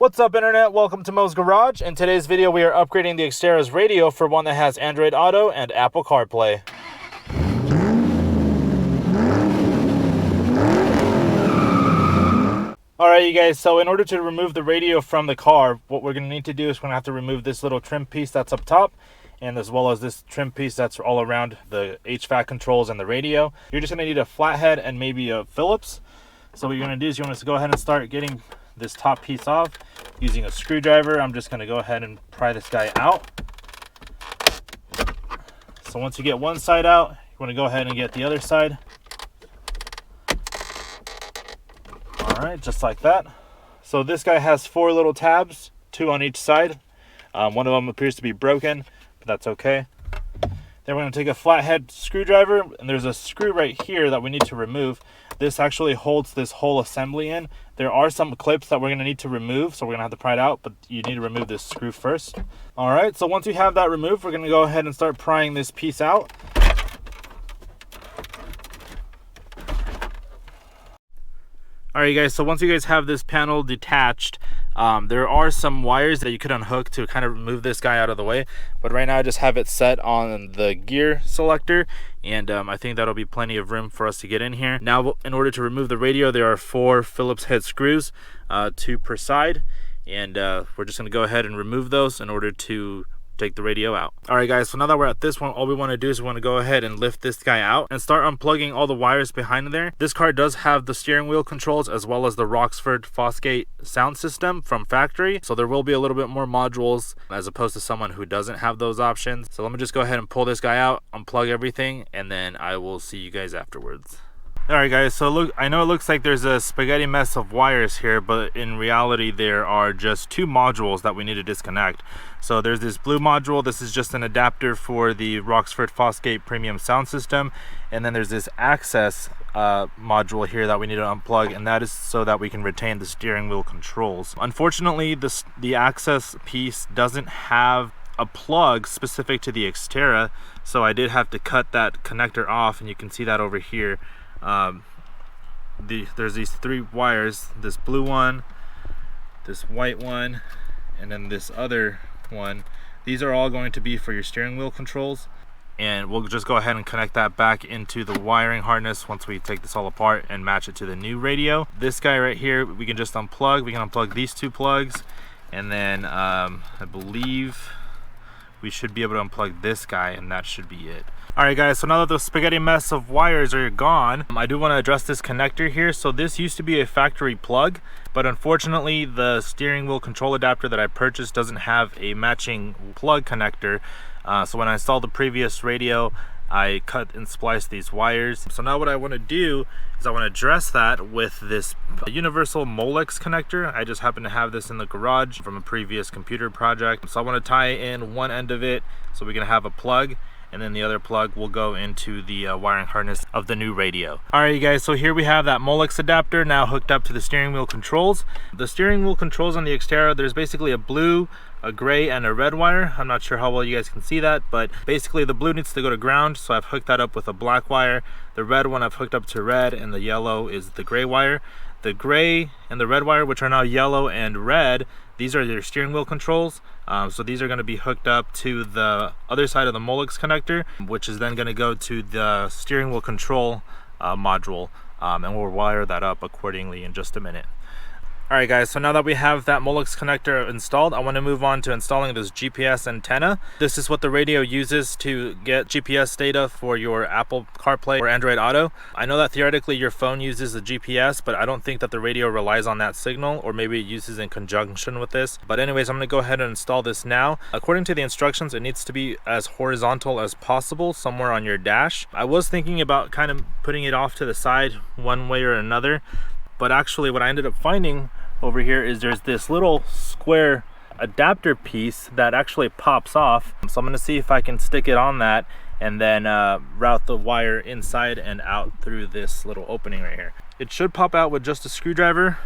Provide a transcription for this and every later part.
What's up, internet? Welcome to Mo's Garage. In today's video, we are upgrading the Xterra's radio for one that has Android Auto and Apple Carplay. Alright, you guys, so in order to remove the radio from the car, what we're going to need to do is we're going to have to remove this little trim piece that's up top, and as well as this trim piece that's all around the HVAC controls and the radio. You're just going to need a flathead and maybe a Phillips. So what you're going to do is you want to go ahead and start getting this top piece off using a screwdriver. I'm just going to go ahead and pry this guy out. So once you get one side out, you want to go ahead and get the other side. Alright, just like that. So this guy has four little tabs, two on each side. One of them appears to be broken, but that's okay. Then we're going to take a flathead screwdriver, and there's a screw right here that we need to remove. This actually holds this whole assembly in. There are some clips that we're going to need to remove, so we're going to have to pry it out, but you need to remove this screw first. Alright, so once we have that removed, we're going to go ahead and start prying this piece out. Alright guys, so once you guys have this panel detached, there are some wires that you could unhook to kind of remove this guy out of the way, but right now I just have it set on the gear selector, and I think that'll be plenty of room for us to get in here. Now, in order to remove the radio, there are four Phillips head screws, two per side, and we're just going to go ahead and remove those in order to take the radio out. Alright guys, so now that we're at this one, all we want to do is we want to go ahead and lift this guy out and start unplugging all the wires behind there. This car does have the steering wheel controls as well as the Rocksford Fosgate sound system from factory, so there will be a little bit more modules as opposed to someone who doesn't have those options. So let me just go ahead and pull this guy out, unplug everything, and then I will see you guys afterwards. Alright guys, so look, I know it looks like there's a spaghetti mess of wires here, but in reality there are just two modules that we need to disconnect. So there's this blue module. This is just an adapter for the Rocksford Fosgate premium sound system, and then there's this Axxess module here that we need to unplug, and that is so that we can retain the steering wheel controls. Unfortunately, the Axxess piece doesn't have a plug specific to the Xterra, so I did have to cut that connector off, and you can see that over here. There's these three wires, this blue one, this white one, and then this other one. These are all going to be for your steering wheel controls, and we'll just go ahead and connect that back into the wiring harness once we take this all apart and match it to the new radio. This guy right here we can just unplug. We can unplug these two plugs, and then I believe we should be able to unplug this guy, and that should be it. Alright guys, so now that the spaghetti mess of wires are gone, I do want to address this connector here. So this used to be a factory plug, but unfortunately the steering wheel control adapter that I purchased doesn't have a matching plug connector. So when I installed the previous radio, I cut and spliced these wires. So now what I want to do is I want to address that with this universal Molex connector. I just happen to have this in the garage from a previous computer project. So I want to tie in one end of it so we can have a plug, and then the other plug will go into the wiring harness of the new radio. Alright you guys, so here we have that Molex adapter now hooked up to the steering wheel controls. The steering wheel controls on the Xterra, there's basically a blue, a gray, and a red wire. I'm not sure how well you guys can see that, but basically the blue needs to go to ground, so I've hooked that up with a black wire. The red one I've hooked up to red, and the yellow is the gray wire. The gray and the red wire, which are now yellow and red, these are your steering wheel controls. So these are going to be hooked up to the other side of the Molex connector, which is then going to go to the steering wheel control module, and we'll wire that up accordingly in just a minute. Alright guys, so now that we have that Molex connector installed, I want to move on to installing this GPS antenna. This is what the radio uses to get GPS data for your Apple CarPlay or Android Auto. I know that theoretically your phone uses the GPS, but I don't think that the radio relies on that signal, or maybe it uses in conjunction with this. But anyways, I'm going to go ahead and install this now. According to the instructions, it needs to be as horizontal as possible somewhere on your dash. I was thinking about kind of putting it off to the side one way or another, but actually what I ended up finding over here is there's this little square adapter piece that actually pops off. So I'm going to see if I can stick it on that and then route the wire inside and out through this little opening right here. It should pop out with just a screwdriver.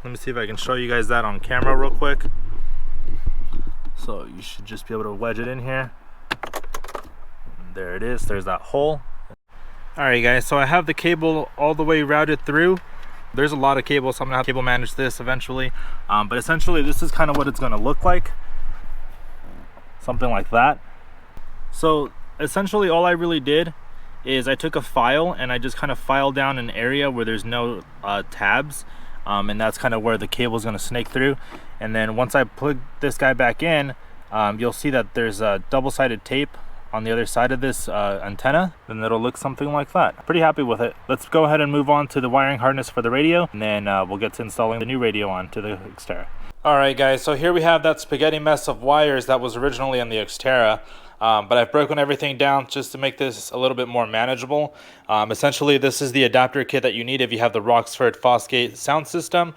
Let me see if I can show you guys that on camera real quick. So you should just be able to wedge it in here. There it is, there's that hole. Alright guys, so I have the cable all the way routed through. There's a lot of cables, so I'm gonna have to cable manage this eventually. But essentially this is kind of what it's gonna look like. Something like that. So essentially all I really did is I took a file and I just kind of filed down an area where there's no tabs, and that's kind of where the cable is going to snake through. And then once I plug this guy back in, you'll see that there's a double-sided tape on the other side of this antenna, and it'll look something like that. Pretty happy with it. Let's go ahead and move on to the wiring harness for the radio, and then we'll get to installing the new radio onto the Xterra. Alright guys, so here we have that spaghetti mess of wires that was originally in the Xterra. But I've broken everything down just to make this a little bit more manageable. Essentially, this is the adapter kit that you need if you have the Rocksford Fosgate sound system.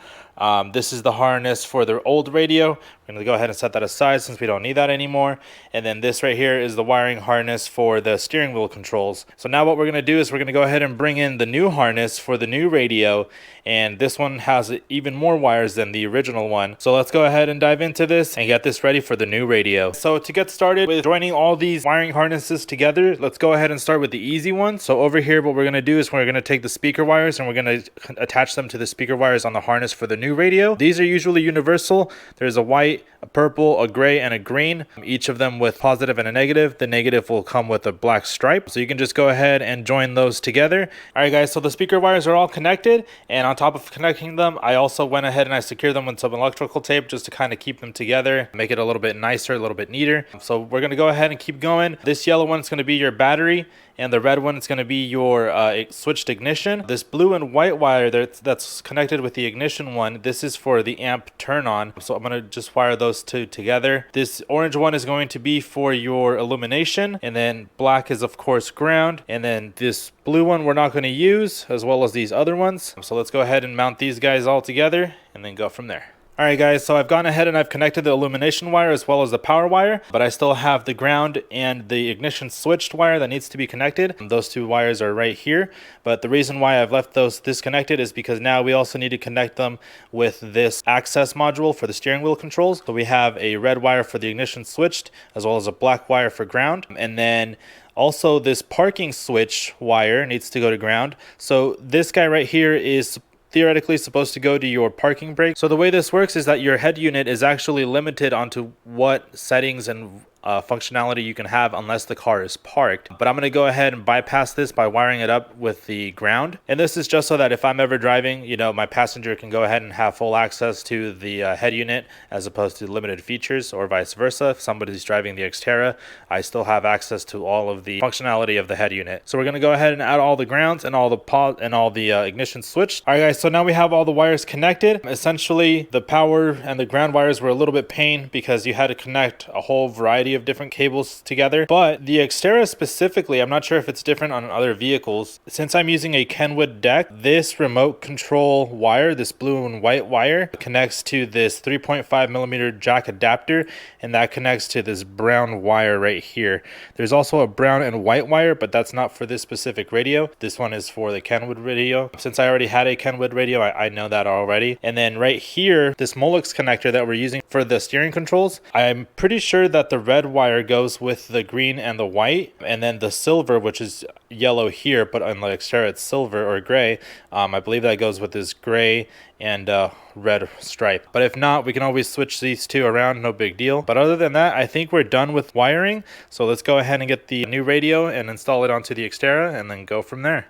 This is the harness for the old radio. We're going to go ahead and set that aside since we don't need that anymore. And then this right here is the wiring harness for the steering wheel controls. So now what we're going to do is we're going to go ahead and bring in the new harness for the new radio. And this one has even more wires than the original one. So let's go ahead and dive into this and get this ready for the new radio. So to get started with joining all these wiring harnesses together, let's go ahead and start with the easy one. So over here, what we're going to do is we're going to take the speaker wires and we're going to attach them to the speaker wires on the harness for the new radio. These are usually universal. There's a white, a purple, a gray, and a green, each of them with positive and a negative. The negative will come with a black stripe. So you can just go ahead and join those together. All right, guys, so the speaker wires are all connected. And on top of connecting them, I also went ahead and I secured them with some electrical tape just to kind of keep them together, make it a little bit nicer, a little bit neater. So we're going to go ahead and keep going. This yellow one is going to be your battery, and the red one is going to be your switched ignition. This blue and white wire that's connected with the ignition one, this is for the amp turn on. So I'm going to just wire those two together. This orange one is going to be for your illumination, and then black is of course ground, and then this blue one we're not going to use, as well as these other ones. So let's go ahead and mount these guys all together and then go from there. Alright guys, so I've gone ahead and I've connected the illumination wire as well as the power wire, but I still have the ground and the ignition switched wire that needs to be connected. Those two wires are right here, but the reason why I've left those disconnected is because now we also need to connect them with this Axxess module for the steering wheel controls. So we have a red wire for the ignition switched, as well as a black wire for ground, and then also this parking switch wire needs to go to ground. So this guy right here is theoretically supposed to go to your parking brake. So the way this works is that your head unit is actually limited onto what settings and functionality you can have unless the car is parked. But I'm going to go ahead and bypass this by wiring it up with the ground. And this is just so that if I'm ever driving, you know, my passenger can go ahead and have full access to the head unit as opposed to limited features, or vice versa. If somebody's driving the Xterra, I still have access to all of the functionality of the head unit. So we're going to go ahead and add all the grounds and all the ignition switched. All right guys, so now we have all the wires connected. Essentially the power and the ground wires were a little bit pain because you had to connect a whole variety of different cables together. But the Xterra specifically, I'm not sure if it's different on other vehicles. Since I'm using a Kenwood deck, this remote control wire, this blue and white wire, connects to this 3.5mm jack adapter, and that connects to this brown wire right here. There's also a brown and white wire, but that's not for this specific radio. This one is for the Kenwood radio. Since I already had a Kenwood radio, I know that already. And then right here, this Molex connector that we're using for the steering controls, I'm pretty sure that the red wire goes with the green and the white, and then the silver, which is yellow here, but on the Xterra it's silver or gray. I believe that goes with this gray and red stripe. But if not, we can always switch these two around, no big deal. But other than that, I think we're done with wiring. So let's go ahead and get the new radio and install it onto the Xterra and then go from there.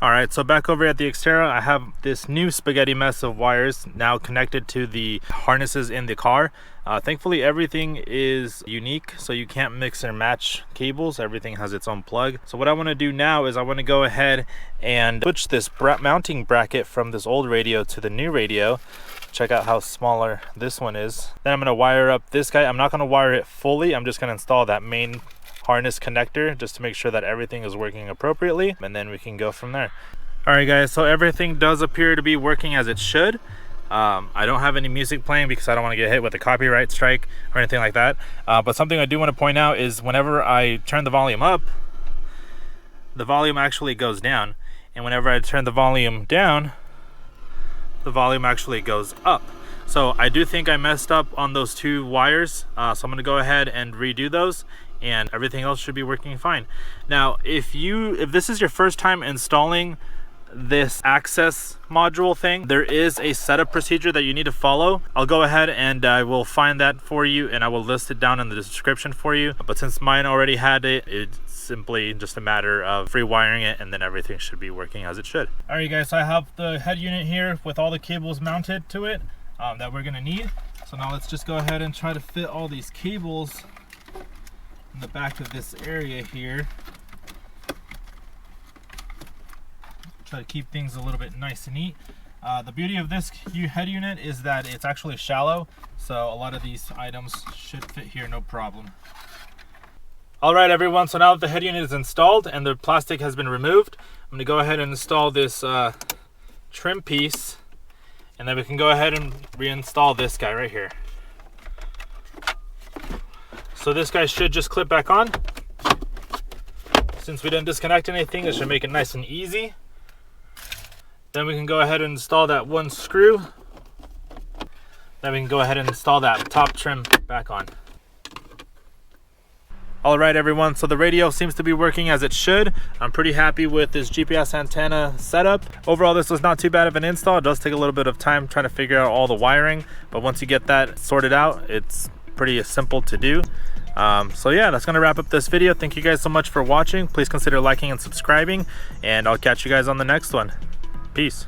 Alright, so back over at the Xterra, I have this new spaghetti mess of wires now connected to the harnesses in the car. Thankfully, everything is unique, so you can't mix and match cables. Everything has its own plug. So what I want to do now is I want to go ahead and switch this mounting bracket from this old radio to the new radio. Check out how smaller this one is. Then I'm going to wire up this guy. I'm not going to wire it fully. I'm just going to install that main harness connector just to make sure that everything is working appropriately, and then we can go from there. Alright guys, so everything does appear to be working as it should. I don't have any music playing because I don't want to get hit with a copyright strike or anything like that. But something I do want to point out is whenever I turn the volume up, the volume actually goes down, and whenever I turn the volume down, the volume actually goes up. So I do think I messed up on those two wires, so I'm going to go ahead and redo those, and everything else should be working fine. Now if this is your first time installing this Axxess module thing, there is a setup procedure that you need to follow. I'll go ahead and I will find that for you, and I will list it down in the description for you. But since mine already had it, it's simply just a matter of rewiring it, and then everything should be working as it should. Alright guys, so I have the head unit here with all the cables mounted to it that we're gonna need. So now let's just go ahead and try to fit all these cables in the back of this area here. Try to keep things a little bit nice and neat. The beauty of this head unit is that it's actually shallow, so a lot of these items should fit here no problem. Alright everyone, so now that the head unit is installed and the plastic has been removed, I'm going to go ahead and install this trim piece, and then we can go ahead and reinstall this guy right here. So this guy should just clip back on. Since we didn't disconnect anything, it should make it nice and easy. Then we can go ahead and install that one screw. Then we can go ahead and install that top trim back on. Alright everyone, so the radio seems to be working as it should. I'm pretty happy with this GPS antenna setup. Overall, this was not too bad of an install. It does take a little bit of time trying to figure out all the wiring, but once you get that sorted out, it's pretty simple to do. So yeah, that's gonna wrap up this video. Thank you guys so much for watching. Please consider liking and subscribing, and I'll catch you guys on the next one. Peace.